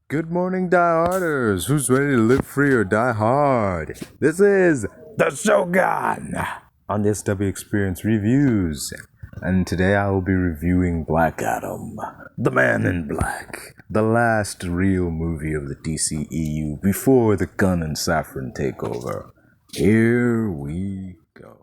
Good morning, die-harders! Who's ready to live free or die hard? This is the Shogun on the S&W EXPerience Reviews, and today I will be reviewing Black Adam, the Man in Black, the last real movie of the DCEU before the gun and saffron takeover. Here we go.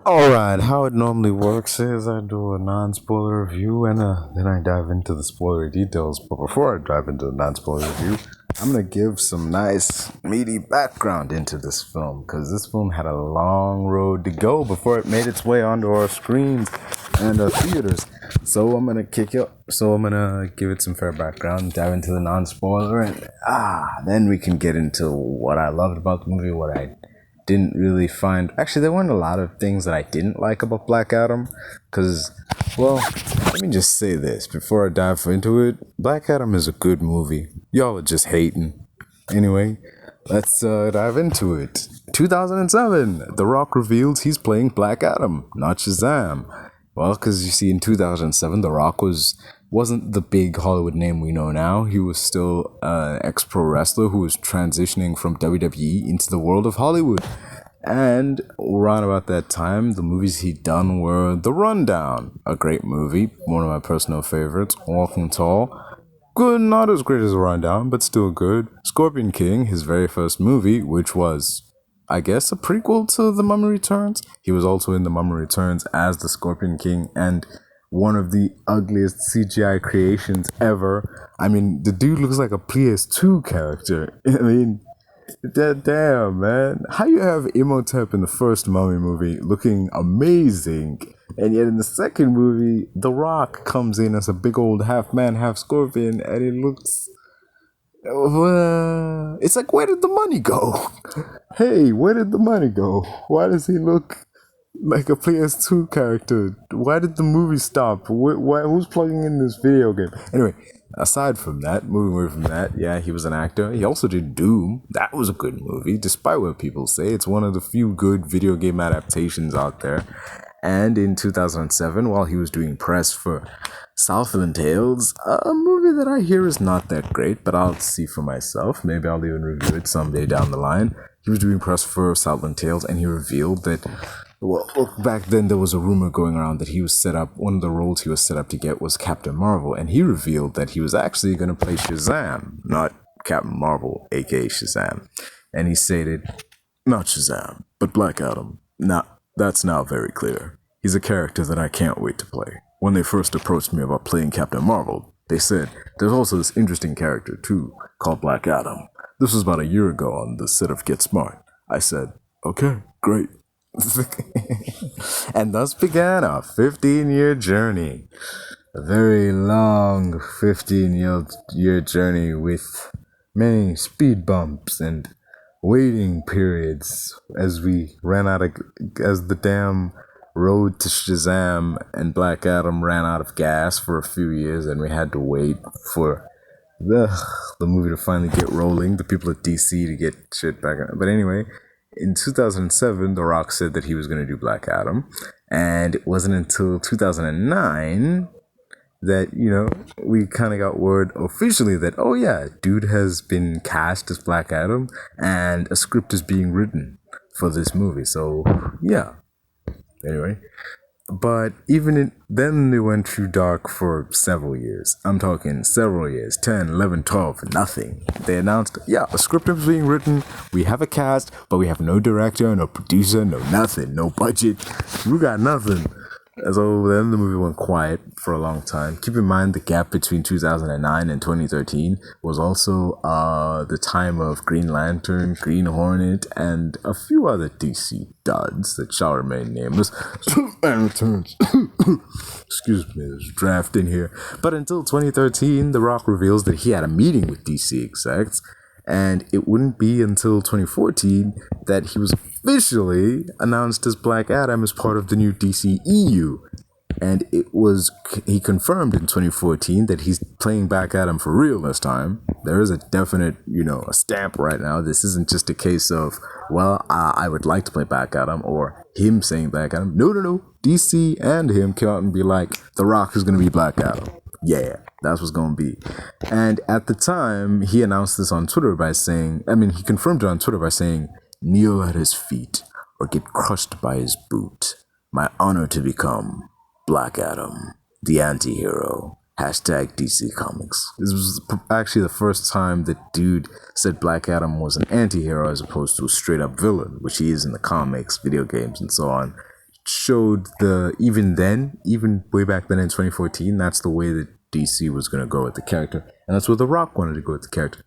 Alright, how it normally works is I do a non-spoiler review and then I dive into the spoiler details. But before I dive into the non-spoiler review, I'm going to give some nice, meaty background into this film, because this film had a long road to go before it made its way onto our screens and our theaters. So I'm going to give it some fair background, dive into the non-spoiler, and then we can get into what I loved about the movie, what I didn't really find. Actually, there weren't a lot of things that I didn't like about Black Adam, because, well, let me just say this before I dive into it. Black Adam is a good movie. Y'all are just hating. Anyway, let's dive into it. 2007, The Rock reveals he's playing Black Adam, not Shazam. Well, because you see, in 2007, The Rock wasn't the big Hollywood name we know now. He was still an ex-pro wrestler who was transitioning from WWE into the world of Hollywood. And around about that time, the movies he'd done were The Rundown, a great movie, one of my personal favorites, Walking Tall. Good, not as great as The Rundown, but still good. Scorpion King, his very first movie, which was, I guess, a prequel to The Mummy Returns. He was also in The Mummy Returns as the Scorpion King, and one of the ugliest CGI creations ever. I mean, the dude looks like a PS2 character. I mean, damn, man. How you have Imhotep in the first Mummy movie looking amazing, and yet in the second movie, The Rock comes in as a big old half man, half scorpion, and it looks... it's like, where did the money go? Hey, where did the money go? Why does he look like a PS2 character? Why did the movie stop? Who's plugging in this video game? Anyway, aside from that, moving away from that, yeah, he was an actor. He also did Doom. That was a good movie, despite what people say. It's one of the few good video game adaptations out there. And in 2007, while he was doing press for Southland Tales, a movie that I hear is not that great, but I'll see for myself. Maybe I'll even review it someday down the line. He was doing press for Southland Tales, and he revealed that, well, back then there was a rumor going around that he was set up, one of the roles he was set up to get was Captain Marvel, and he revealed that he was actually going to play Shazam, not Captain Marvel, aka Shazam. And he stated, not Shazam, but Black Adam. That's now very clear. He's a character that I can't wait to play. When they first approached me about playing Captain Marvel, they said, there's also this interesting character too, called Black Adam. This was about a year ago on the set of Get Smart. I said, okay, great. And thus began our 15-year journey. A very long 15-year journey with many speed bumps and waiting periods as the damn road to Shazam and Black Adam ran out of gas for a few years, and we had to wait for the movie to finally get rolling, the people at DC to get shit back on. But anyway, in 2007, The Rock said that he was going to do Black Adam, and it wasn't until 2009 that, we kind of got word officially that, oh yeah, dude has been cast as Black Adam, and a script is being written for this movie. So, yeah. Anyway, but then they went through dark for several years. I'm talking several years, 10, 11, 12, nothing. They announced, yeah, a script is being written, we have a cast, but we have no director, no producer, no nothing, no budget. We got nothing. So then the movie went quiet for a long time. Keep in mind the gap between 2009 and 2013 was also the time of Green Lantern, Green Hornet, and a few other DC duds that shall remain nameless. Superman Returns. Excuse me, there's a draft in here. But until 2013, The Rock reveals that he had a meeting with DC execs, and it wouldn't be until 2014 that he was officially announced as Black Adam as part of the new DCEU. And he confirmed in 2014 that he's playing Black Adam for real this time. There is a definite, a stamp right now. This isn't just a case of, well, I would like to play Black Adam, or him saying Black Adam. No. DC and him come out and be like, The Rock is going to be Black Adam. Yeah, that's what's gonna be. And at the time, he announced this on Twitter by saying, he confirmed it on Twitter by saying, kneel at his feet or get crushed by his boot. My honor to become Black Adam, the antihero. Hashtag DC Comics. This was actually the first time the dude said Black Adam was an anti-hero as opposed to a straight-up villain, which he is in the comics, video games, and so on. Showed even way back then in 2014, that's the way that DC was going to go with the character. And that's where The Rock wanted to go with the character.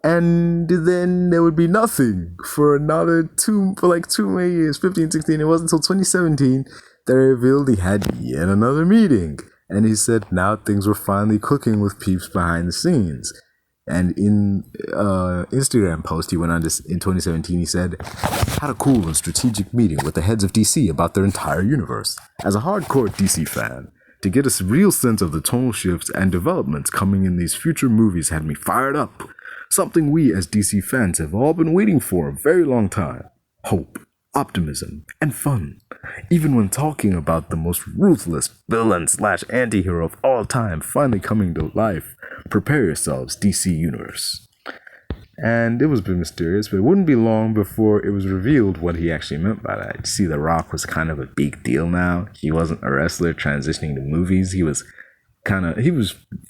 And then there would be nothing for like 2 more years, 15, 16. It wasn't until 2017 that I revealed he had yet another meeting. And he said now things were finally cooking with peeps behind the scenes. And in Instagram post he went on this in 2017, he said, had a cool and strategic meeting with the heads of DC about their entire universe. As a hardcore DC fan, to get a real sense of the tonal shifts and developments coming in these future movies had me fired up. Something we as DC fans have all been waiting for a very long time. Hope, optimism, and fun. Even when talking about the most ruthless villain/anti-hero of all time finally coming to life, prepare yourselves, DC Universe. And it was a bit mysterious, but it wouldn't be long before it was revealed what he actually meant by that. See, The Rock was kind of a big deal now. He wasn't a wrestler transitioning to movies. He was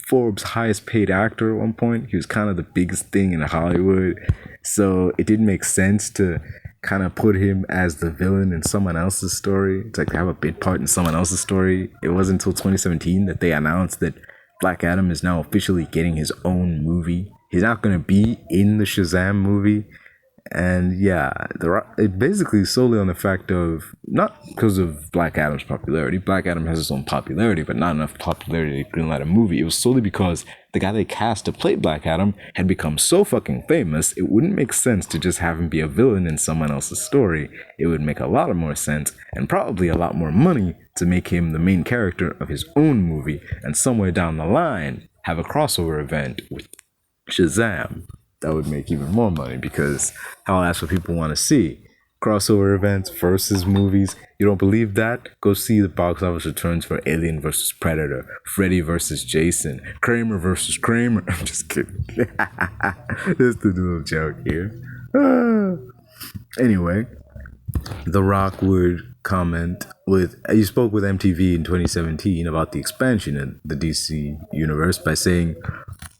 Forbes' highest paid actor at one point. He was kind of the biggest thing in Hollywood. So it didn't make sense to kind of put him as the villain in someone else's story. It's like to have a big part in someone else's story. It wasn't until 2017 that they announced that Black Adam is now officially getting his own movie. He's not going to be in the Shazam movie. And yeah, it basically solely on the fact of, not because of Black Adam's popularity. Black Adam has his own popularity, but not enough popularity to greenlight a movie. It was solely because the guy they cast to play Black Adam had become so fucking famous, it wouldn't make sense to just have him be a villain in someone else's story. It would make a lot of more sense, and probably a lot more money, to make him the main character of his own movie, and somewhere down the line, have a crossover event with Shazam. That would make even more money, because hell, that's what people want to see. Crossover events versus movies. You don't believe that? Go see the box office returns for Alien vs. Predator, Freddy vs. Jason, Kramer vs. Kramer. I'm just kidding. Just a little joke here. Anyway, The Rock would comment he spoke with MTV in 2017 about the expansion in the DC universe by saying,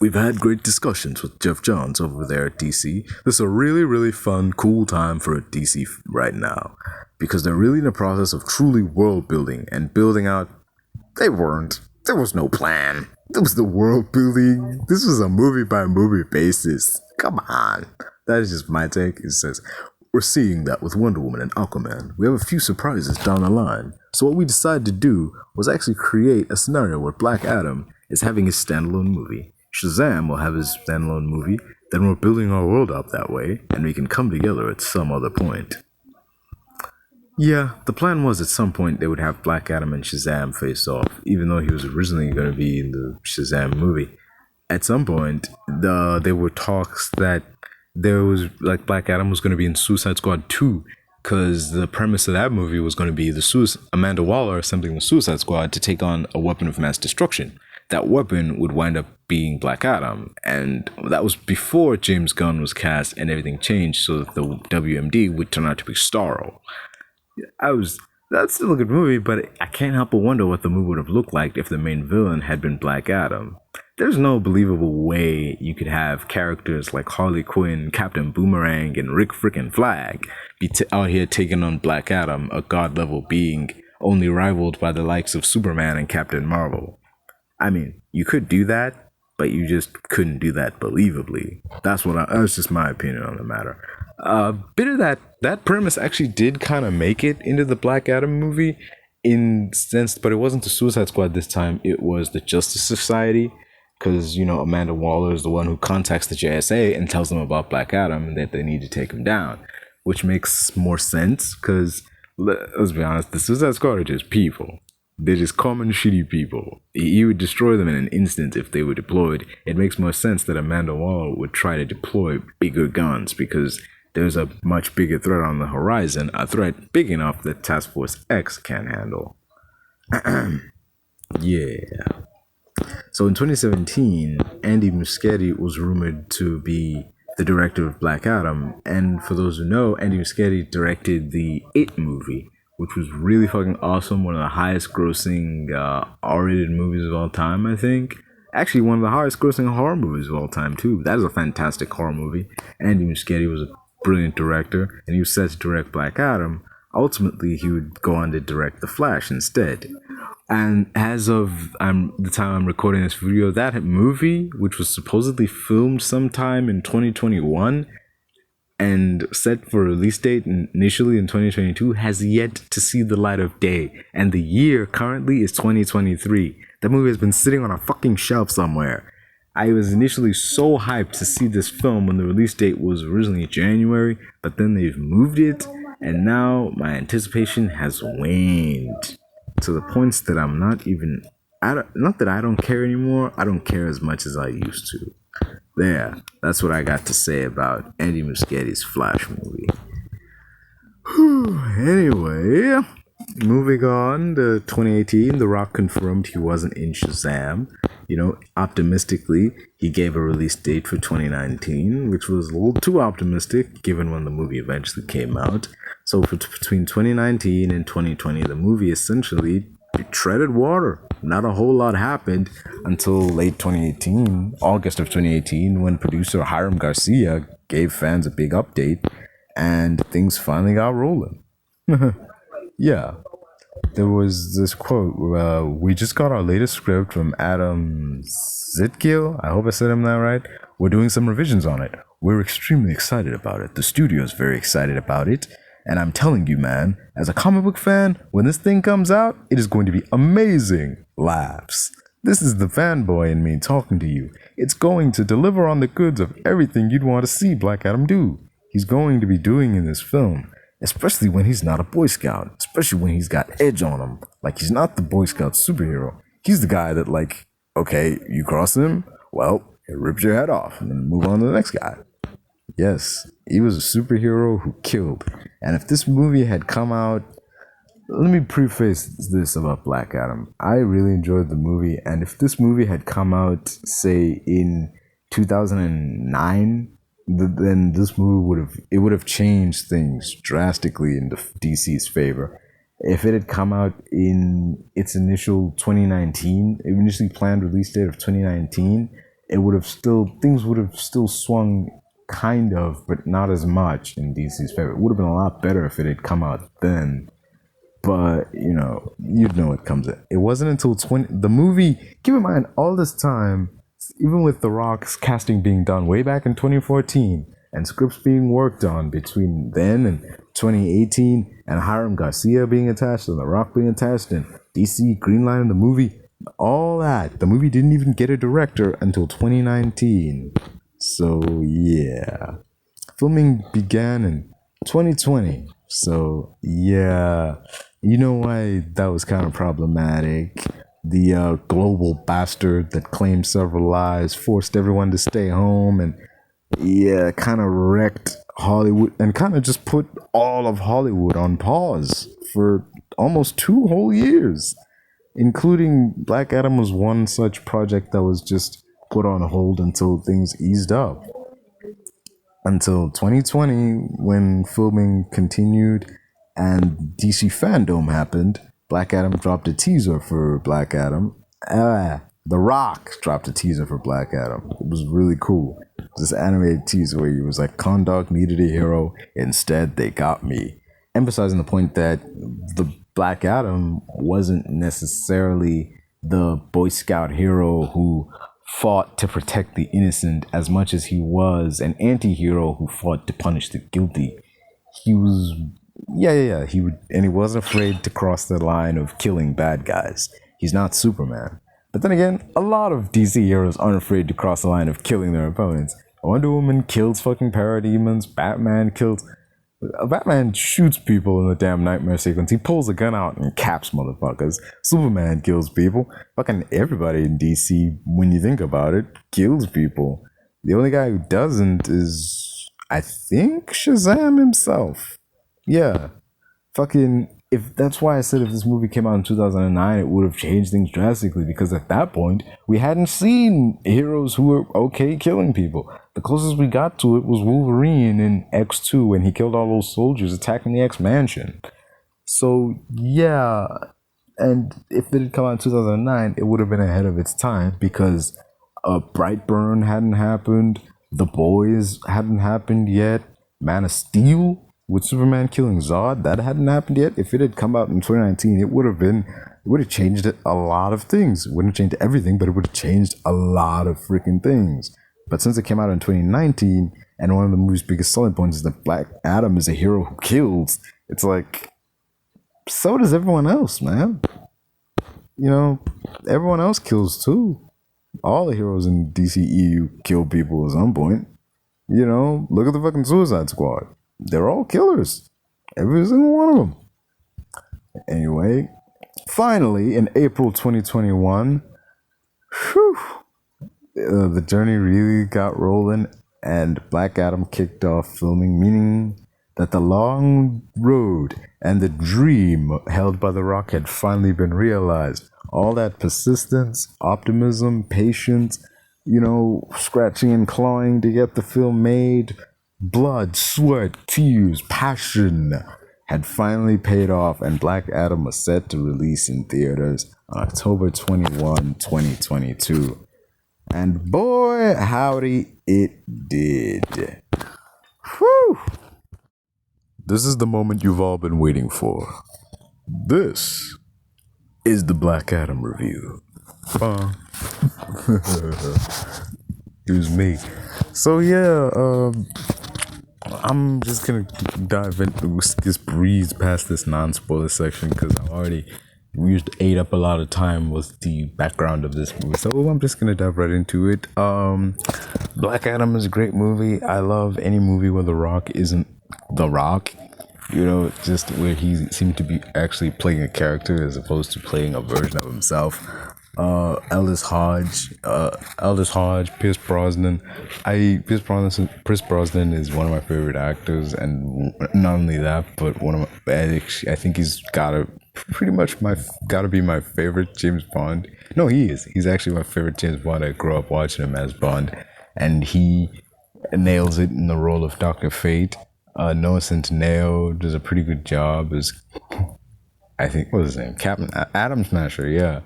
we've had great discussions with Jeff Johns over there at DC. This is a really, really fun, cool time for DC right now, because they're really in the process of truly world building and building out. There was no plan. There was the world building. This was a movie by movie basis. Come on. That is just my take. It says, we're seeing that with Wonder Woman and Aquaman. We have a few surprises down the line. So what we decided to do was actually create a scenario where Black Adam is having his standalone movie. Shazam will have his standalone movie. Then we're building our world up that way, and we can come together at some other point. Yeah, the plan was at some point they would have Black Adam and Shazam face off, even though he was originally going to be in the Shazam movie. At some point, there were talks that there was, like, Black Adam was going to be in Suicide Squad 2, because the premise of that movie was going to be Amanda Waller assembling the Suicide Squad to take on a weapon of mass destruction. That weapon would wind up being Black Adam, and that was before James Gunn was cast and everything changed so that the WMD would turn out to be Starro. That's still a good movie, but I can't help but wonder what the movie would have looked like if the main villain had been Black Adam. There's no believable way you could have characters like Harley Quinn, Captain Boomerang, and Rick Frickin' Flag be out here taking on Black Adam, a god-level being, only rivaled by the likes of Superman and Captain Marvel. I mean, you could do that, but you just couldn't do that believably. That's just my opinion on the matter. A bit of that premise actually did kind of make it into the Black Adam movie in sense, but it wasn't the Suicide Squad this time. It was the Justice Society, because, you know, Amanda Waller is the one who contacts the JSA and tells them about Black Adam and that they need to take him down, which makes more sense because, let's be honest, the Suicide Squad are just people. They're just common shitty people. He would destroy them in an instant if they were deployed. It makes more sense that Amanda Waller would try to deploy bigger guns because there's a much bigger threat on the horizon, a threat big enough that Task Force X can't handle. Yeah. So in 2017, Andy Muschietti was rumored to be the director of Black Adam. And for those who know, Andy Muschietti directed the It movie, which was really fucking awesome. One of the highest grossing R-rated movies of all time, I think. Actually, one of the highest grossing horror movies of all time, too. That is a fantastic horror movie. Andy Muschietti was a brilliant director, and he was set to direct Black Adam. Ultimately, he would go on to direct The Flash instead. And as of the time I'm recording this video, that movie, which was supposedly filmed sometime in 2021 and set for release date initially in 2022, has yet to see the light of day. And the year currently is 2023. That movie has been sitting on a fucking shelf somewhere. I was initially so hyped to see this film when the release date was originally January, but then they've moved it, and now my anticipation has waned to the points that I'm not even, not that I don't care anymore, I don't care as much as I used to. There, that's what I got to say about Andy Muschietti's Flash movie. Anyway, moving on to 2018, The Rock confirmed he wasn't in Shazam. You know, optimistically, he gave a release date for 2019, which was a little too optimistic given when the movie eventually came out. So between 2019 and 2020, the movie essentially treaded water. Not a whole lot happened until late 2018, August of 2018, when producer Hiram Garcia gave fans a big update and things finally got rolling. Yeah. There was this quote, we just got our latest script from Adam Zitkiel. I hope I said him that right. We're doing some revisions on it. We're extremely excited about it. The studio's very excited about it. And I'm telling you, man, as a comic book fan, when this thing comes out, it is going to be amazing. Laughs. This is the fanboy in me talking to you. It's going to deliver on the goods of everything you'd want to see Black Adam do. He's going to be doing in this film. Especially when he's not a Boy Scout. Especially when he's got edge on him. Like, he's not the Boy Scout superhero. He's the guy that, like, okay, you cross him, well, it rips your head off and then move on to the next guy. Yes, he was a superhero who killed. And if this movie had come out... Let me preface this about Black Adam. I really enjoyed the movie. And if this movie had come out, say, in 2009... then this movie would have changed things drastically in the DC's favor. If it had come out in its initial 2019, initially planned release date of 2019, things would have still swung kind of, but not as much in DC's favor. It would have been a lot better if it had come out then. But, you know, you'd know it comes in. It wasn't until the movie, keep in mind, all this time, even with The Rock's casting being done way back in 2014 and scripts being worked on between then and 2018 and Hiram Garcia being attached and The Rock being attached and DC greenlighting the movie, all that, the movie didn't even get a director until 2019. So yeah, filming began in 2020. So yeah, you know why that was kind of problematic. The global bastard that claimed several lives forced everyone to stay home and yeah, kind of wrecked Hollywood and kind of just put all of Hollywood on pause for almost 2 whole years, including Black Adam was one such project that was just put on hold until things eased up. Until 2020, when filming continued and DC Fandom happened, Black Adam dropped a teaser for Black Adam. The Rock dropped a teaser for Black Adam. It was really cool. This animated teaser where he was like, Condog needed a hero. Instead, they got me. Emphasizing the point that the Black Adam wasn't necessarily the Boy Scout hero who fought to protect the innocent as much as he was an anti-hero who fought to punish the guilty. He was... Yeah. He wasn't afraid to cross the line of killing bad guys. He's not Superman. But then again, a lot of DC heroes aren't afraid to cross the line of killing their opponents. Wonder Woman kills fucking parademons. Batman shoots people in the damn nightmare sequence. He pulls a gun out and caps motherfuckers. Superman kills people. Fucking everybody in DC, when you think about it, kills people. The only guy who doesn't is, I think, Shazam himself. Yeah. Fucking if that's why I said if this movie came out in 2009, it would have changed things drastically, because at that point we hadn't seen heroes who were okay killing people. The closest we got to it was Wolverine in X2 when he killed all those soldiers attacking the X Mansion. So yeah, and if it had come out in 2009, it would have been ahead of its time, because Brightburn hadn't happened, The Boys hadn't happened yet, Man of Steel with Superman killing Zod, that hadn't happened yet. If it had come out in 2019, it would have changed a lot of things. It wouldn't have changed everything, but it would have changed a lot of freaking things. But since it came out in 2019, and one of the movie's biggest selling points is that Black Adam is a hero who kills, it's like, so does everyone else, man. You know, everyone else kills too. All the heroes in DCEU kill people at some point. You know, look at the fucking Suicide Squad. They're all killers. Every single one of them. Anyway, finally, in April 2021, the journey really got rolling, and Black Adam kicked off filming, meaning that the long road and the dream held by The Rock had finally been realized. All that persistence, optimism, patience, you know, scratching and clawing to get the film made, blood, sweat, tears, passion had finally paid off, and Black Adam was set to release in theaters on October 21, 2022. And boy, howdy, it did. Whew! This is the moment you've all been waiting for. This is the Black Adam review. It was me. So yeah, I'm just gonna dive into, just breeze past this non-spoiler section, because we just ate up a lot of time with the background of this movie. So I'm just gonna dive right into it. Black Adam is a great movie. I love any movie where The Rock isn't The Rock. You know, just where he seemed to be actually playing a character as opposed to playing a version of himself. Aldous Hodge, Pierce Brosnan. Pierce Brosnan is one of my favorite actors, and not only that, but I think he's gotta be my favorite James Bond. No, he is. He's actually my favorite James Bond. I grew up watching him as Bond, and he nails it in the role of Dr. Fate. Noah Centineo does a pretty good job as, I think, what was his name? Captain Atom Smasher, yeah.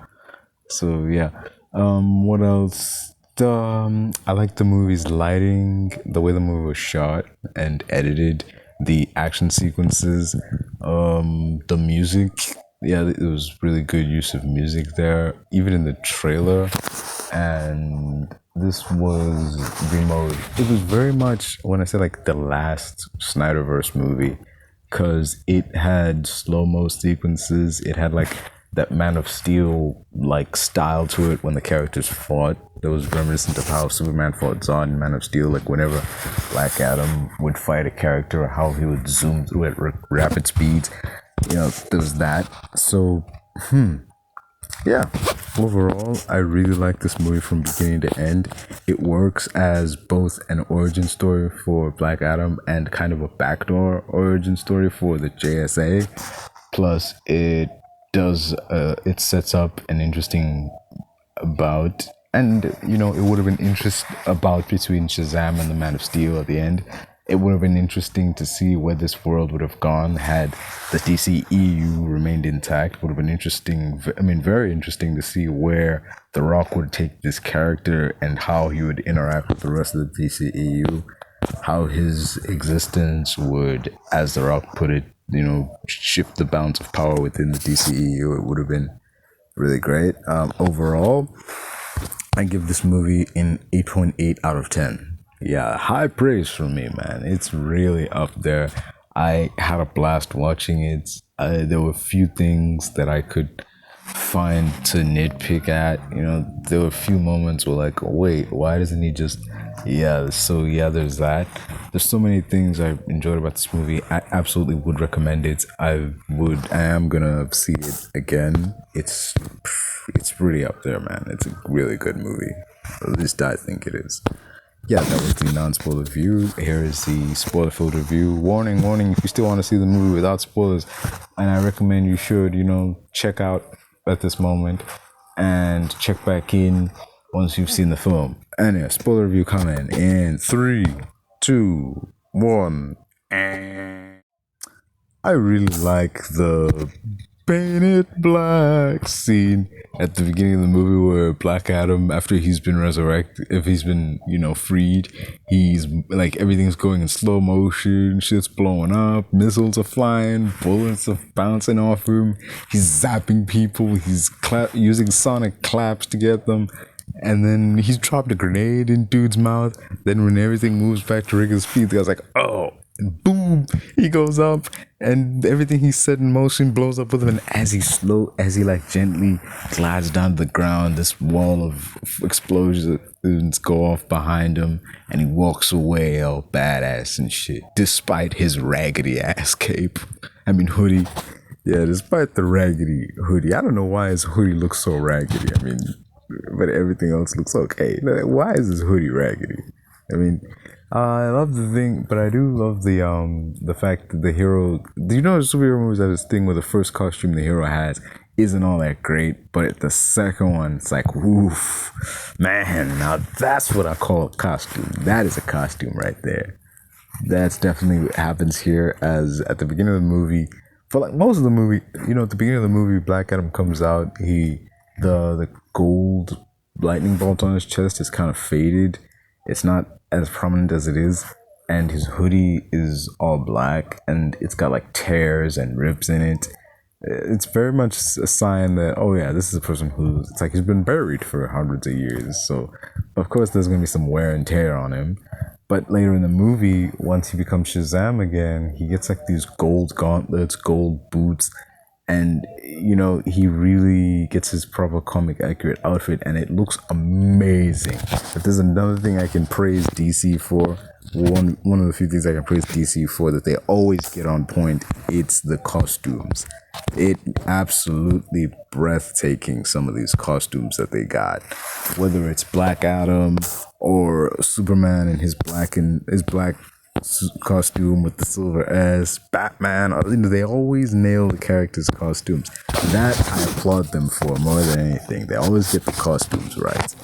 So yeah. What else? I like the movie's lighting, the way the movie was shot and edited, the action sequences, the music. Yeah, it was really good use of music there, even in the trailer. And this was it was very much, when I say like the last Snyderverse movie, because it had slow-mo sequences. It had like that Man of Steel like style to it when the characters fought. That was reminiscent of how Superman fought Zod in Man of Steel. Like whenever Black Adam would fight a character, or how he would zoom through at rapid speeds. You know, there's that. So, yeah, overall, I really like this movie from beginning to end. It works as both an origin story for Black Adam and kind of a backdoor origin story for the JSA. Plus, it sets up an interesting bout, and you know, it would have been a bout between Shazam and the Man of Steel at the end. It would have been interesting to see where this world would have gone had the DCEU remained intact. Would have been interesting. I mean, very interesting to see where The Rock would take this character and how he would interact with the rest of the DCEU. How his existence would, as The Rock put it, you know, shift the balance of power within the DCEU. It would have been really great. Overall, I give this movie an 8.8 out of 10. Yeah, high praise from me, man. It's really up there. I had a blast watching it. There were a few things that I could find to nitpick at. You know, there were a few moments where like, wait, why doesn't he just... Yeah, so yeah, there's that. There's so many things I enjoyed about this movie. I absolutely would recommend it. I am gonna see it again. It's pretty up there, man. It's a really good movie. At least I think it is. yeah, that was the non-spoiler review. Here is the spoiler-filled review. Warning, warning, if you still want to see the movie without spoilers, and I recommend you should, check out at this moment and check back in once you've seen the film. And yeah, spoiler review coming in 3, 2, 1. I really like the painted black scene at the beginning of the movie where Black Adam, after he's been resurrected, if he's been, freed, he's like everything's going in slow motion, shit's blowing up, missiles are flying, bullets are bouncing off him, he's zapping people, he's using sonic claps to get them. And then he's dropped a grenade in dude's mouth. Then when everything moves back to regular speed, the guy's like, oh, and boom, he goes up, and everything he set in motion blows up with him. And as he gently glides down to the ground, this wall of explosions go off behind him, and he walks away all badass and shit, despite his raggedy ass cape. Hoodie. Yeah, despite the raggedy hoodie. I don't know why his hoodie looks so raggedy. But everything else looks okay. Why is this hoodie raggedy? I love the thing, but I do love the fact that the hero. Do you know superhero movies have this thing where the first costume the hero has isn't all that great, but the second one, it's like, oof, man, now that's what I call a costume. That is a costume right there. That's definitely what happens here. As at the beginning of the movie, for like most of the movie, at the beginning of the movie, Black Adam comes out. The gold lightning bolt on his chest is kind of faded. It's not as prominent as it is, and his hoodie is all black, and it's got like tears and rips in it. It's very much a sign that, oh yeah, this is a person it's like he's been buried for hundreds of years. So of course there's gonna be some wear and tear on him. But later in the movie, once he becomes Shazam again, he gets like these gold gauntlets, gold boots, and he really gets his proper comic accurate outfit, and it looks amazing. If there's another thing I can praise DC for, one of the few things I can praise DC for that they always get on point, it's the costumes. It absolutely breathtaking, some of these costumes that they got, whether it's Black Adam or Superman in his black costume with the silver S, Batman, they always nail the characters' costumes. That I applaud them for more than anything. They always get the costumes right,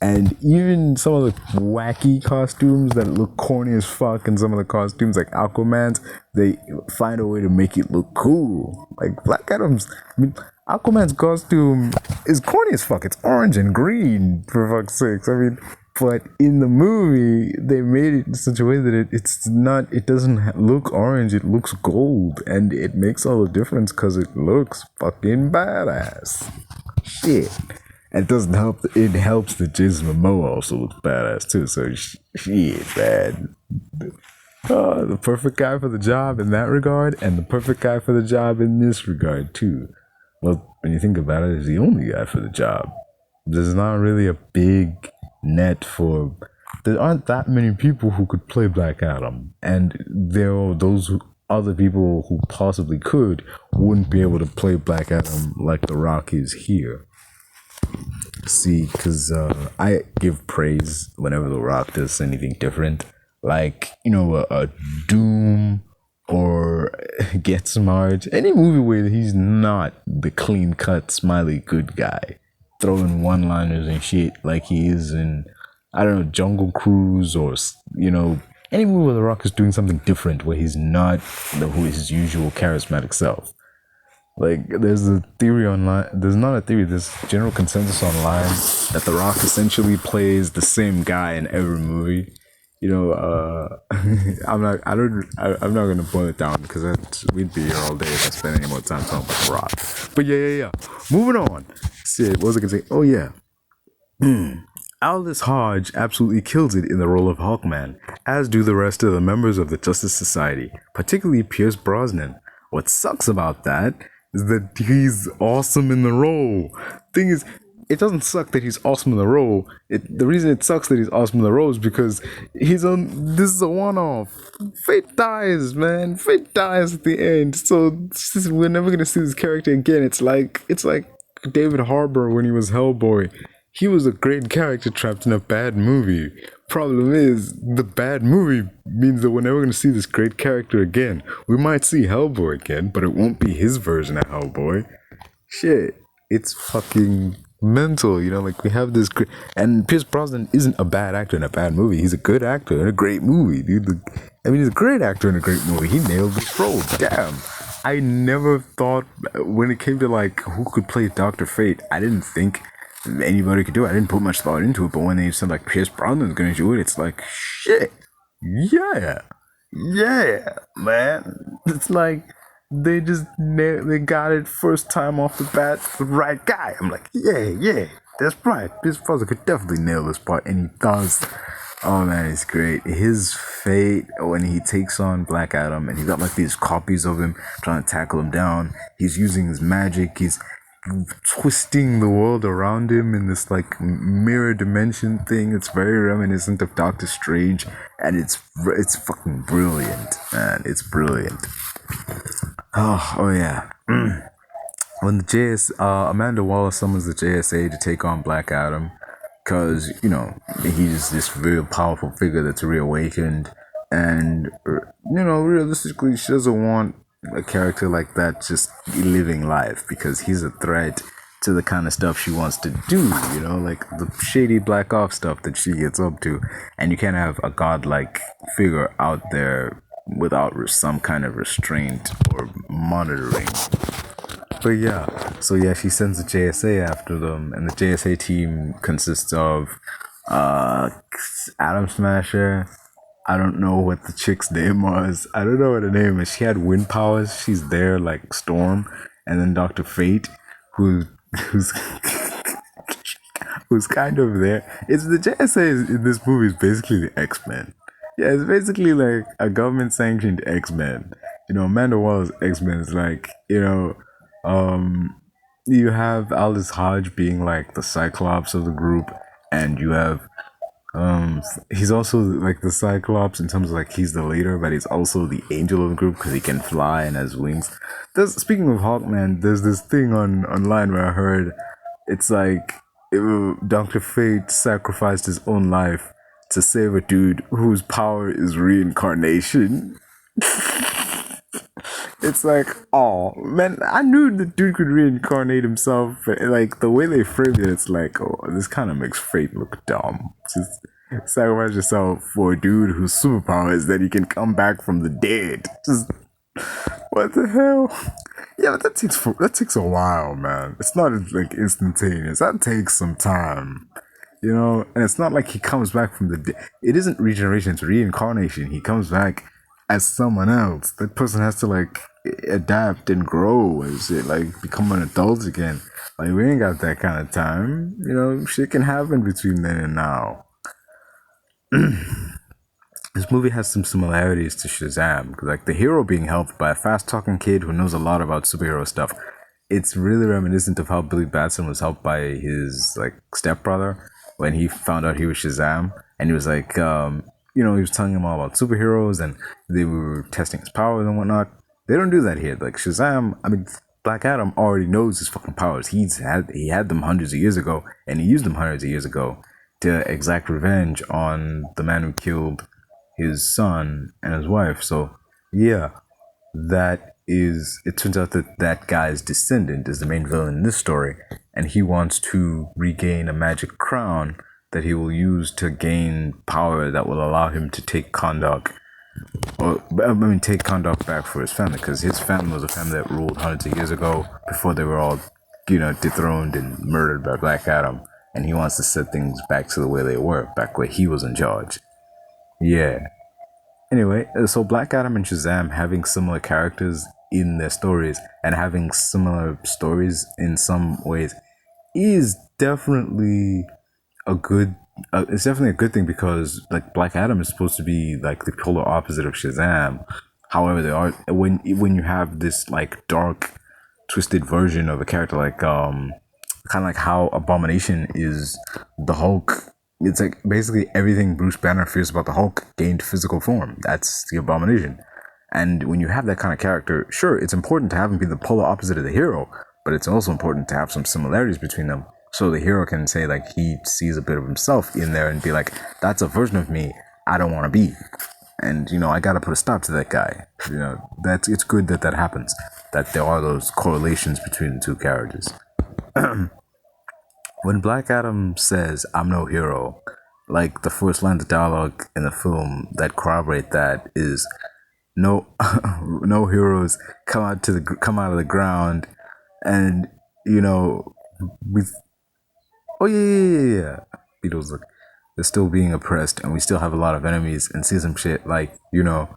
and even some of the wacky costumes that look corny as fuck, and some of the costumes like Aquaman's, they find a way to make it look cool. Like Black Adam's, Aquaman's costume is corny as fuck. It's orange and green, for fuck's sakes. But in the movie, they made it in such a way that it doesn't look orange, it looks gold. And it makes all the difference because it looks fucking badass. Shit. And it doesn't help, it helps that Jason Momoa also looks badass too. So shit, man. The perfect guy for the job in that regard, and the perfect guy for the job in this regard too. Well, when you think about it, he's the only guy for the job. There's not really a big net there aren't that many people who could play Black Adam, and other people who possibly wouldn't be able to play Black Adam like The Rock is here. See, because I give praise whenever The Rock does anything different, like a Doom or Get Smart, any movie where he's not the clean cut smiley good guy throwing one-liners and shit like he is in, I don't know, Jungle Cruise, or any movie where The Rock is doing something different where he's not his usual charismatic self. Like there's a theory online, there's not a theory, there's general consensus online that The Rock essentially plays the same guy in every movie. I'm not gonna boil it down because we'd be here all day if I spent any more time talking about The Rock. But yeah. Moving on. Shit, what was I gonna say? Oh yeah. Aldous Hodge absolutely kills it in the role of Hawkman, as do the rest of the members of the Justice Society, particularly Pierce Brosnan. What sucks about that is that he's awesome in the role. Thing is, it doesn't suck that he's awesome in the role. The reason it sucks that he's awesome in the role is because this is a one-off. Fate dies, man. Fate dies at the end. So we're never gonna see this character again. It's like David Harbour when he was Hellboy. he was a great character trapped in a bad movie. Problem is, the bad movie means that we're never going to see this great character again. We might see Hellboy again, but it won't be his version of Hellboy. Shit, it's fucking mental, you know, like we have this and Pierce Brosnan isn't a bad actor in a bad movie. He's a good actor in a great movie, dude. I mean, he's a great actor in a great movie. He nailed this role. Damn. I never thought when it came to like who could play Dr. Fate, I didn't think anybody could do it. I didn't put much thought into it, but when they said like Pierce Brosnan's gonna do it, it's like shit. Yeah, man. It's like they just they got it first time off the bat. The right guy. I'm like, yeah, that's right. Pierce Brosnan could definitely nail this part, and he does. Oh man, it's great. His fate when he takes on Black Adam, and he's got like these copies of him trying to tackle him down. He's using his magic. He's twisting the world around him in this like mirror dimension thing. It's very reminiscent of Doctor Strange, and it's fucking brilliant, man. It's brilliant. Oh yeah. When the Amanda Waller summons the JSA to take on Black Adam, because you know he's this real powerful figure that's reawakened, and you know realistically she doesn't want a character like that just living life, because he's a threat to the kind of stuff she wants to do, you know, like the shady black ops stuff that she gets up to. And you can't have a godlike figure out there without some kind of restraint or monitoring. But yeah, so yeah, she sends the JSA after them, and the JSA team consists of Atom Smasher. I don't know what the chick's name was. I don't know what her name is. She had wind powers. She's there like Storm, and then Dr. Fate, who's who's kind of there. It's the JSA in this movie is basically the X-Men. Yeah, it's basically like a government sanctioned X-Men. You know, Amanda Waller's X-Men is like, you know, you have Aldous Hodge being like the Cyclops of the group, and you have he's also like the Cyclops in terms of like he's the leader, but he's also the angel of the group because he can fly and has wings. Speaking of Hawkman, there's this thing online where I heard it's like Dr. Fate sacrificed his own life to save a dude whose power is reincarnation. It's like, oh man, I knew the dude could reincarnate himself, but like the way they framed it, it's like, oh, this kind of makes Fate look dumb. Just sacrifice yourself for a dude whose superpower is that he can come back from the dead. Just what the hell? Yeah, but that takes a while, man. It's not like instantaneous. That takes some time. You know, and it's not like he comes back from the dead. It isn't regeneration, it's reincarnation. He comes back as someone else. That person has to like adapt and grow and shit, like become an adult again. Like we ain't got that kind of time. You know, shit can happen between then and now. This movie has some similarities to Shazam, like the hero being helped by a fast-talking kid who knows a lot about superhero stuff. It's really reminiscent of how Billy Batson was helped by his like stepbrother when he found out he was Shazam, and he was like, you know, he was telling him all about superheroes, and they were testing his powers and whatnot. They don't do that here. Like Shazam, I mean, Black Adam already knows his fucking powers. He had them hundreds of years ago, and he used them hundreds of years ago to exact revenge on the man who killed his son and his wife. So yeah, it turns out that guy's descendant is the main villain in this story, and he wants to regain a magic crown that he will use to gain power that will allow him to take Kahndaq back for his family, because his family was a family that ruled hundreds of years ago before they were all, you know, dethroned and murdered by Black Adam, and he wants to set things back to the way they were, back where he was in charge. Yeah. Anyway, so Black Adam and Shazam having similar characters in their stories and having similar stories in some ways is definitely it's definitely a good thing, because like Black Adam is supposed to be like the polar opposite of Shazam. However, they are when you have this like dark, twisted version of a character like kind of like how Abomination is the Hulk. It's like basically everything Bruce Banner fears about the Hulk gained physical form. That's the Abomination. And when you have that kind of character, sure, it's important to have him be the polar opposite of the hero, but it's also important to have some similarities between them, So the hero can say like he sees a bit of himself in there and be like, that's a version of me I don't want to be. And, I gotta put a stop to that guy. It's good that that happens. That there are those correlations between the two characters. When Black Adam says, I'm no hero, like the first line of dialogue in the film that corroborate that is, no, no heroes come out of the ground, and with yeah. Beatles look, they're still being oppressed, and we still have a lot of enemies, and see some shit like no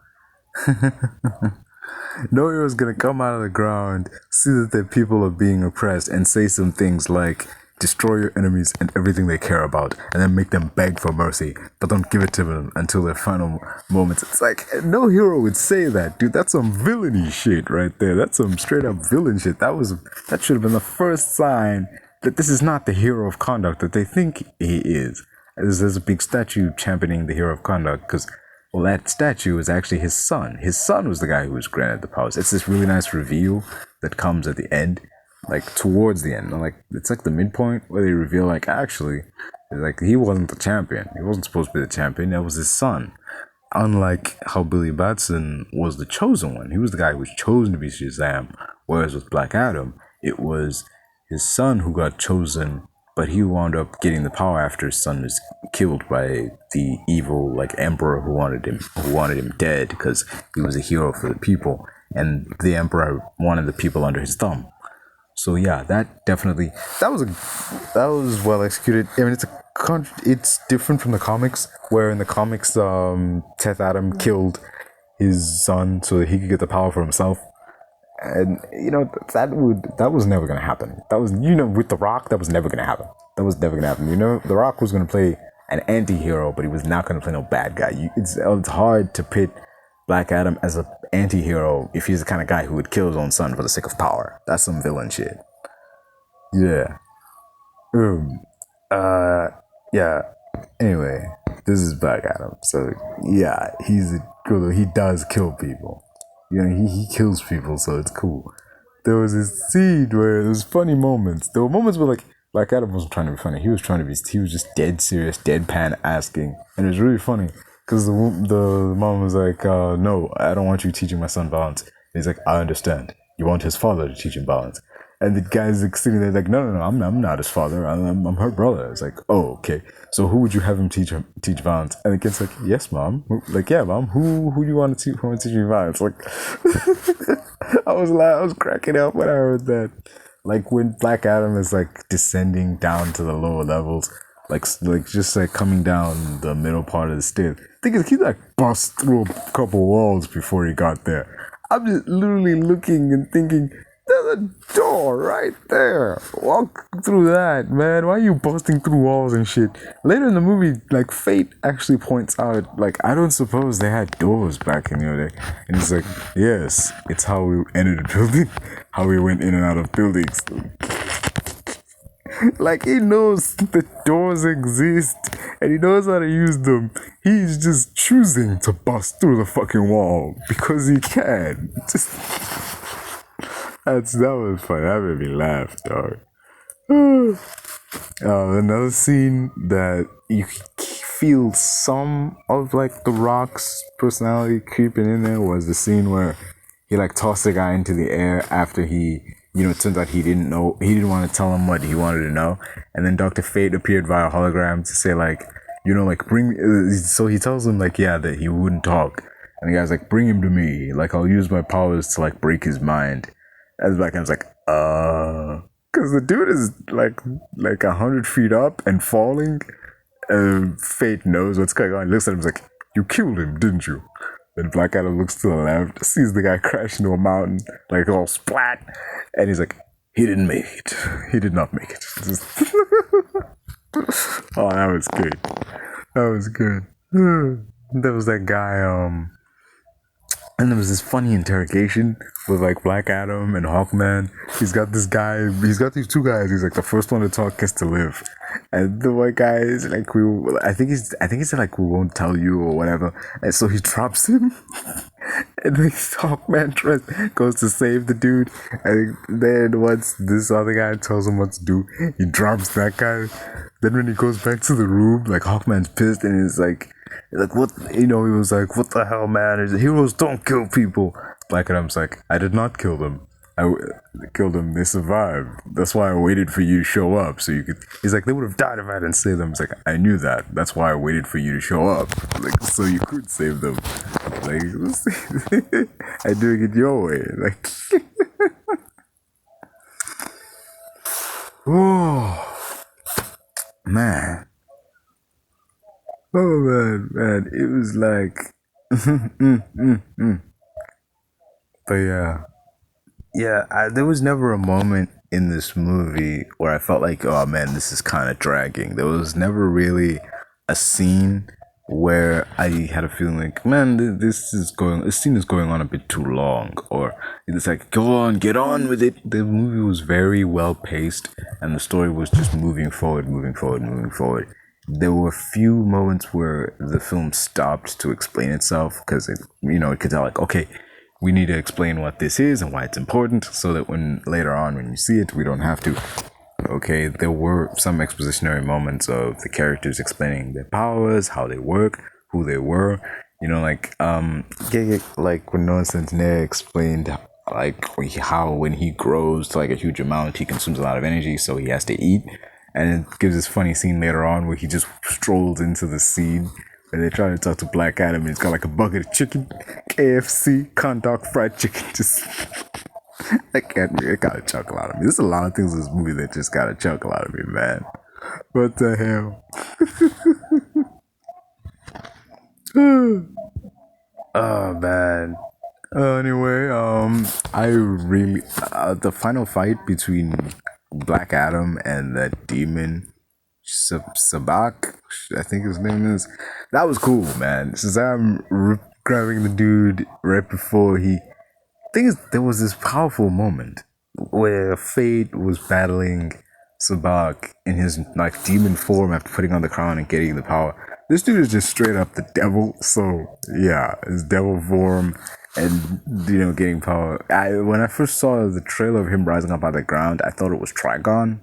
hero's gonna come out of the ground, see that their people are being oppressed, and say some things like, destroy your enemies and everything they care about, and then make them beg for mercy, but don't give it to them until their final moments. It's like, no hero would say that, dude. That's some villainy shit right there. That's some straight up villain shit. That should have been the first sign that this is not the hero of conduct that they think he is. There's a big statue championing the hero of conduct, because that statue is actually his son. His son was the guy who was granted the powers. It's this really nice reveal that comes at the end, like towards the end. Like, it's like the midpoint where they reveal, like, actually, like, he wasn't the champion. He wasn't supposed to be the champion. That was his son. Unlike how Billy Batson was the chosen one. He was the guy who was chosen to be Shazam. Whereas with Black Adam, it was his son who got chosen, but he wound up getting the power after his son was killed by the evil, like, emperor who wanted him dead because he was a hero for the people, and the emperor wanted the people under his thumb. So yeah, that was well executed. I mean, it's different from the comics, where in the comics, Teth Adam killed his son so that he could get the power for himself. And that was never gonna happen. That was with The Rock, that was never gonna happen. The Rock was gonna play an anti-hero, but he was not gonna play no bad guy. It's hard to pit Black Adam as an anti-hero if he's the kind of guy who would kill his own son for the sake of power. That's some villain shit. Yeah. Yeah. Anyway, this is Black Adam. So yeah, he does kill people. He kills people, so it's cool. There was this scene where there was funny moments. There were moments where, like, Black Adam wasn't trying to be funny. He was just dead serious, deadpan asking. And it was really funny, because the mom was like, no, I don't want you teaching my son violence. And he's like, I understand. You want his father to teach him violence. And the guy's like sitting there like, no, I'm not his father. I'm her brother. It's like, oh, okay. So who would you have him teach violence? And the kid's like, yes, mom. Like, yeah, mom. Who do you want to teach me violence? Like, I was cracking up when I heard that. Like, when Black Adam is like descending down to the lower levels, like just like coming down the middle part of the stairs. He like bust through a couple walls before he got there. I'm just literally looking and thinking, there's a door right there. Walk through that, man. Why are you busting through walls and shit? Later in the movie, like, Fate actually points out, like, I don't suppose they had doors back in the day. And he's like, yes, it's how we entered the building, how we went in and out of buildings. Like, he knows the doors exist, and he knows how to use them. He's just choosing to bust through the fucking wall because he can. That was funny. That made me laugh, dog. Another scene that you feel some of, like, The Rock's personality creeping in there was the scene where he, like, tossed the guy into the air after he, it turns out he didn't want to tell him what he wanted to know. And then Dr. Fate appeared via hologram to say, like, like, bring me, so he tells him, like, yeah, that he wouldn't talk. And the guy's like, bring him to me. Like, I'll use my powers to, like, break his mind. As Black Adam's like, because the dude is like 100 feet up and falling. Fate knows what's going on. He looks at him, he's like, you killed him, didn't you? Then Black Adam looks to the left, sees the guy crash into a mountain, like, all splat, and he's like, he didn't make it. He did not make it. Oh, that was good. That was good. There was that guy, and there was this funny interrogation with, like, Black Adam and Hawkman. He's got these two guys. He's like, the first one to talk gets to live. And the white guy is like, I think he said, like, we won't tell you or whatever. And so he drops him. and the hawkman goes to save the dude, and then once this other guy tells him what to do, he drops that guy. Then when he goes back to the room, like Hawkman's pissed and he's like what, he was like, what the hell, man? Heroes don't kill people. Black Adam's like, I did not kill them. Killed them. They survived. That's why I waited for you to show up so you could. He's like, they would have died if I didn't save them. It's like, I knew that. That's why I waited for you to show up, like so you could save them. Like, I'm doing it your way. Like, oh man, oh man, it was like, but yeah, there was never a moment in this movie where I felt like, oh man, this is kind of dragging. There was never really a scene where I had a feeling like, man, this scene is going on a bit too long, or it's like, go on, get on with it. The movie was very well paced, and the story was just moving forward. There were a few moments where the film stopped to explain itself, because it could tell, like, okay, we need to explain what this is and why it's important, so that when later on when you see it, we don't have to. Okay, there were some expositionary moments of the characters explaining their powers, how they work, who they were. Like like when Noah Centineo explained like how when he grows to like a huge amount, he consumes a lot of energy, so he has to eat. And it gives this funny scene later on where he just strolls into the scene and they try to talk to Black Adam, and he's got like a bucket of chicken, KFC, corn dog, fried chicken. Just, it got a chuckle out of me. There's a lot of things in this movie that just got a chuckle out of me, man. What the hell? Oh man. Anyway, I really the final fight between Black Adam and that demon Sabak, I think his name is. That was cool, man. Since I'm grabbing the dude right before he. Thing is, there was this powerful moment where Fate was battling Sabak in his like demon form after putting on the crown and getting the power. This dude is just straight up the devil. So yeah, his devil form and getting power. When I first saw the trailer of him rising up out of the ground, I thought it was Trigon.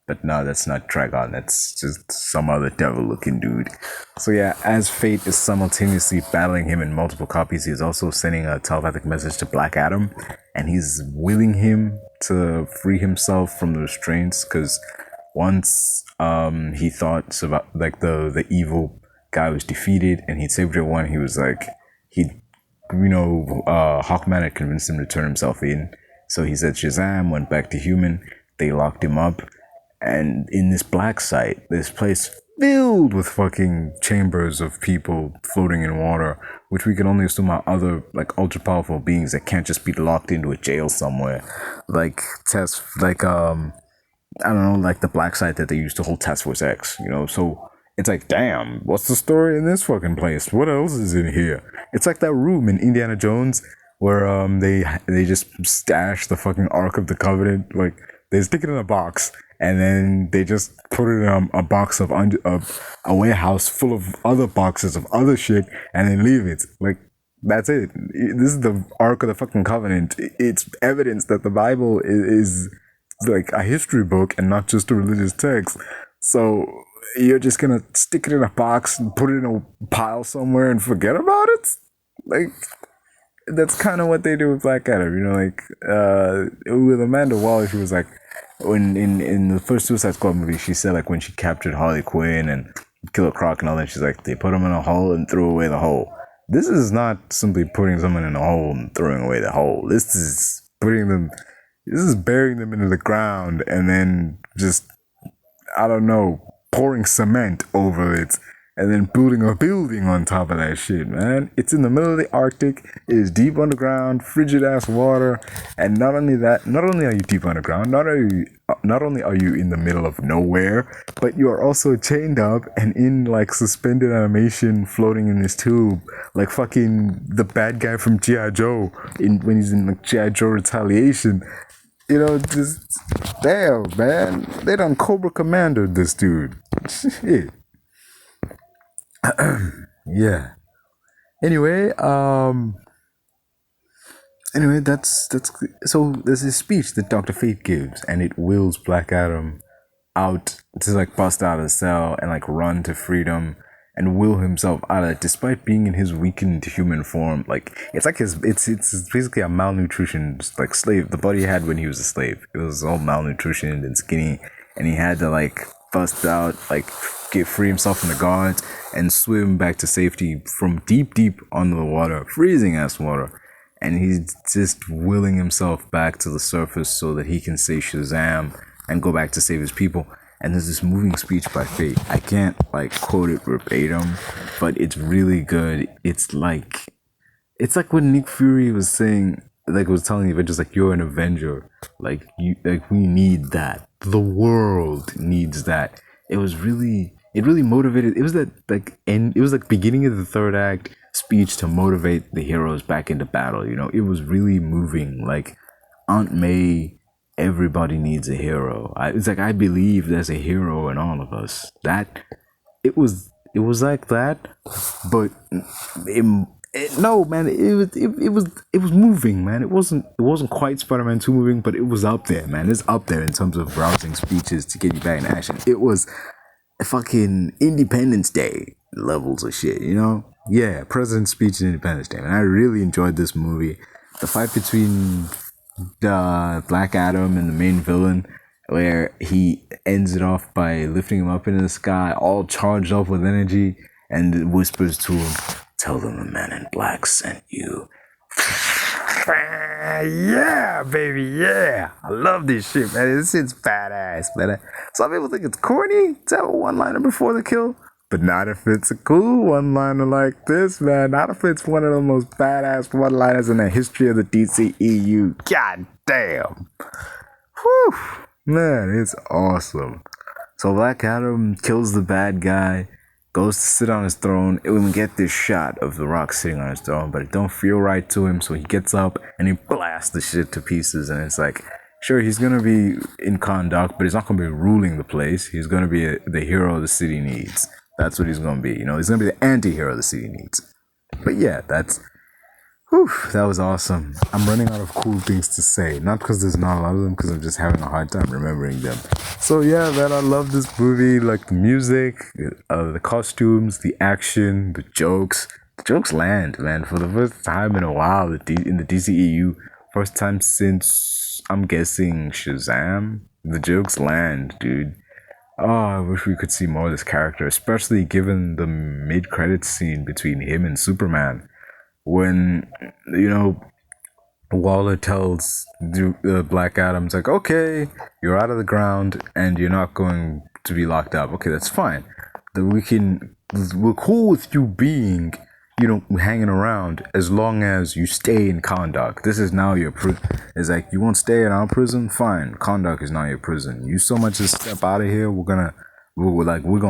But no, that's not Trigon. That's just some other devil-looking dude. So yeah, as Fate is simultaneously battling him in multiple copies, he's also sending a telepathic message to Black Adam, and he's willing him to free himself from the restraints. Because once he thought about like the evil guy was defeated and he'd saved everyone, he was like Hawkman had convinced him to turn himself in. So he said Shazam, went back to human. They locked him up. And in this black site, this place filled with fucking chambers of people floating in water, which we can only assume are other like ultra powerful beings that can't just be locked into a jail somewhere. Like I don't know, like the black site that they used to hold Task Force X, so it's like, damn, what's the story in this fucking place? What else is in here? It's like that room in Indiana Jones where they just stash the fucking Ark of the Covenant, like they stick it in a box and then they just put it in a box of a warehouse full of other boxes of other shit and then leave it. Like, that's it. This is the Ark of the fucking Covenant. It's evidence that the Bible is like a history book and not just a religious text. So you're just gonna stick it in a box and put it in a pile somewhere and forget about it? Like, that's kind of what they do with Black Adam, with Amanda Waller. She was like, when in the first Suicide Squad movie, she said like when she captured Harley Quinn and Killer Croc and all that, she's like, they put him in a hole and threw away the hole. This is not simply putting someone in a hole and throwing away the hole. This is burying them into the ground and then just, I don't know, pouring cement over it and then building a building on top of that shit, man. It's in the middle of the Arctic. It is deep underground, frigid ass water. And not only are you deep underground, not only are you in the middle of nowhere, but you are also chained up and in like suspended animation floating in this tube. Like fucking the bad guy from G.I. Joe when he's in like G.I. Joe Retaliation. Just damn, man. They done Cobra Commandered this dude. Shit. Yeah. Anyway, Anyway, that's so there's this speech that Dr. Fate gives, and it wills Black Adam out to like bust out of the cell and like run to freedom and will himself out of it despite being in his weakened human form. Like it's like it's basically a malnutrition like slave, the body he had when he was a slave. It was all malnutritioned and skinny, and he had to like bust out, like get free himself from the guards and swim back to safety from deep under the water, freezing ass water. And he's just willing himself back to the surface so that he can say Shazam and go back to save his people. And there's this moving speech by Fate. I can't like quote it verbatim, but it's really good. It's like when Nick Fury was saying, like was telling the Avengers, like, you're an Avenger. Like we need that. The world needs that. It really motivated. It was that like end. It was like beginning of the third act speech to motivate the heroes back into battle. You know, it was really moving. Like Aunt May, everybody needs a hero. It's like I believe there's a hero in all of us. That it was like that, but no, man, it was moving, man. It wasn't quite Spider-Man 2 moving, but it was up there, man. It's up there in terms of rousing speeches to get you back in action. It was fucking Independence Day levels of shit, you know? Yeah, President's Speech and Independence Day, man. I really enjoyed this movie. The fight between Black Adam and the main villain, where he ends it off by lifting him up into the sky, all charged up with energy, and whispers to him, "Tell them the man in black sent you." Yeah, baby, yeah. I love this shit, man. This shit's badass, man. Some people think it's corny to have a one-liner before the kill, but not if it's a cool one-liner like this, man. Not if it's one of the most badass one-liners in the history of the DCEU. God damn. Whew. Man, it's awesome. So Black Adam kills the bad guy, goes to sit on his throne. It will get this shot of the Rock sitting on his throne, but it don't feel right to him, so he gets up and he blasts the shit to pieces. And it's like, sure, he's gonna be in conduct, but he's not gonna be ruling the place. He's gonna be the hero the city needs. That's what he's gonna be. You know, he's gonna be the anti-hero the city needs. But yeah, that was awesome. I'm running out of cool things to say. Not because there's not a lot of them, because I'm just having a hard time remembering them. So yeah, man, I love this movie. Like the music, the costumes, the action, the jokes. The jokes land, man. For the first time in a while in the DCEU. First time since, I'm guessing, Shazam. The jokes land, dude. Oh, I wish we could see more of this character, especially given the mid-credits scene between him and Superman. When, you know, Waller tells Black Adam's like, okay, you're out of the ground and you're not going to be locked up. Okay, that's fine. We're cool with you being, you know, hanging around as long as you stay in conduct. This is now your prison. It's like, you won't stay in our prison? Fine. Conduct is not your prison. You so much as step out of here, we're gonna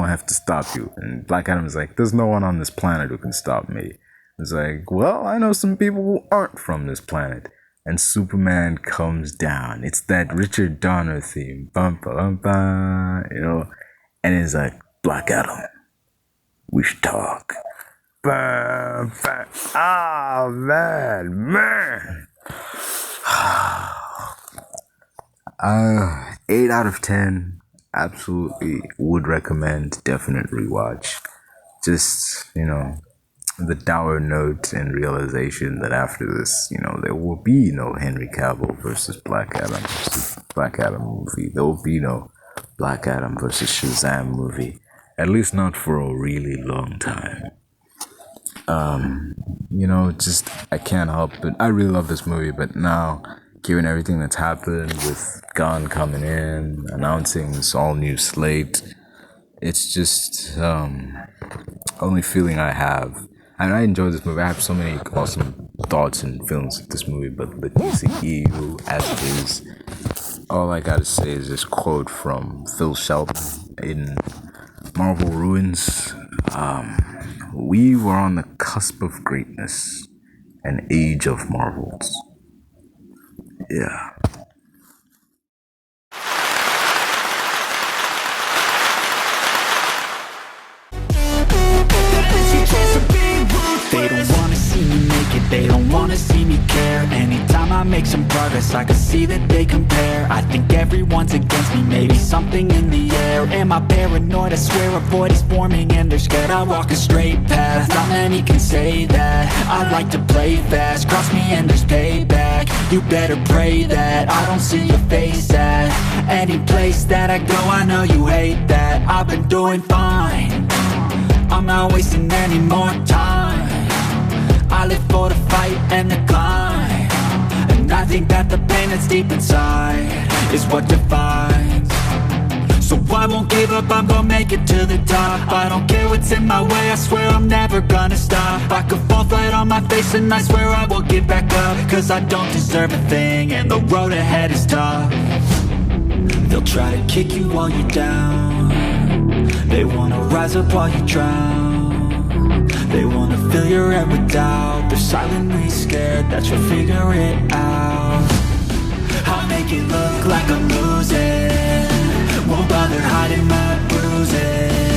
have to stop you. And Black Adam is like, there's no one on this planet who can stop me. It's like, well, I know some people who aren't from this planet. And Superman comes down. It's that Richard Donner theme. Bum, bum, bum, you know? And it's like, Black Adam, we should talk. Bum, bum. Oh, man. 8 out of 10. Absolutely would recommend. Definite rewatch. Just, you know, the dour note and realization that after this, you know, there will be no Henry Cavill versus Black Adam movie. There will be no Black Adam versus Shazam movie. At least not for a really long time. You know, just, I can't help it. I really love this movie, but now, given everything that's happened with Gunn coming in, announcing this all new slate, it's just, only feeling I have. And I enjoy this movie. I have so many awesome thoughts and feelings of this movie, but the DCEU as it is, all I gotta say is this quote from Phil Shelton in Marvel Ruins. We were on the cusp of greatness, an age of marvels. Yeah. They don't wanna see me make it, they don't wanna see me care. Anytime time I make some progress, I can see that they compare. I think everyone's against me, maybe something in the air. Am I paranoid? I swear a void is forming and they're scared I walk a straight path. Not many can say that. I like to play fast, cross me and there's payback. You better pray that I don't see your face at any place that I go. I know you hate that. I've been doing fine, I'm not wasting any more time. I live for the fight and the climb, and I think that the pain that's deep inside is what defines. So I won't give up, I'm gonna make it to the top. I don't care what's in my way, I swear I'm never gonna stop. I could fall flat on my face and I swear I will get back up, cause I don't deserve a thing and the road ahead is tough. They'll try to kick you while you're down, they wanna rise up while you drown. They wanna fill your head with doubt, they're silently scared that you'll figure it out. I'll make it look like I'm losing, won't bother hiding my bruises.